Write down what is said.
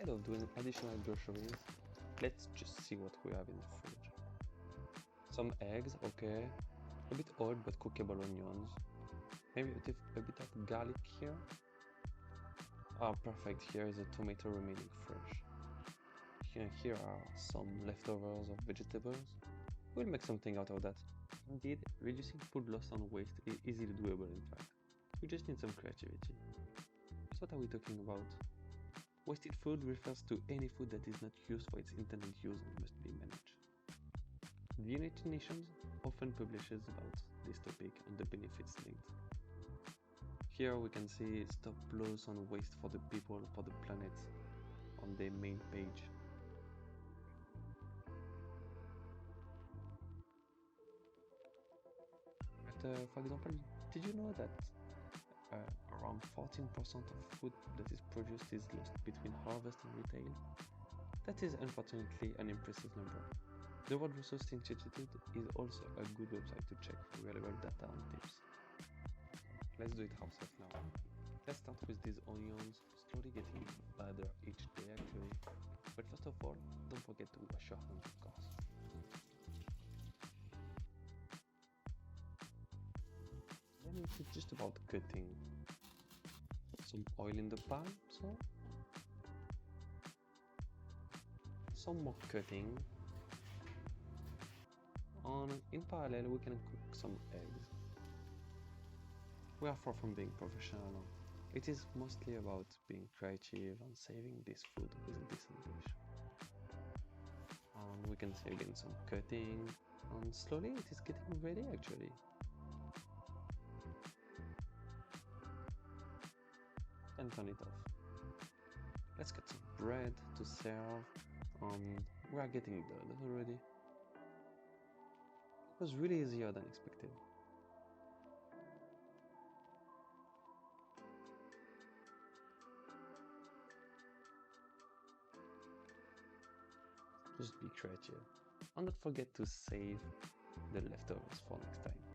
instead of doing additional groceries, let's just see what we have in the fridge. Some eggs, okay. A bit old but cookable onions. Maybe a bit of garlic here. Ah, perfect. Here is a tomato remaining fresh. Here are some leftovers of vegetables. We'll make something out of that. Indeed, reducing food loss and waste is easily doable in fact. We just need some creativity. So what are we talking about? Wasted food refers to any food that is not used for its intended use and must be managed. The United Nations often publishes about this topic and the benefits linked. Here we can see Stop Loss on Waste for the People, for the Planet on their main page. But for example, did you know that around 14% of food that is produced is lost between harvest and retail? That is unfortunately an impressive number. The World Resources Institute is also a good website to check for relevant data and tips. Let's do it ourselves now. Let's start with these onions, slowly getting better each day actually. But first of all, don't forget to wash your hands of course. Then it's just about cutting. Some oil in the pan, so some more cutting. In parallel, we can cook some eggs. We are far from being professional. It is mostly about being creative and saving this food with a decent dish. And we can see again some cutting, and slowly it is getting ready actually. And turn it off. Let's cut some bread to serve, and we are getting done already. It was really easier than expected. Just be creative. And don't forget to save the leftovers for next time.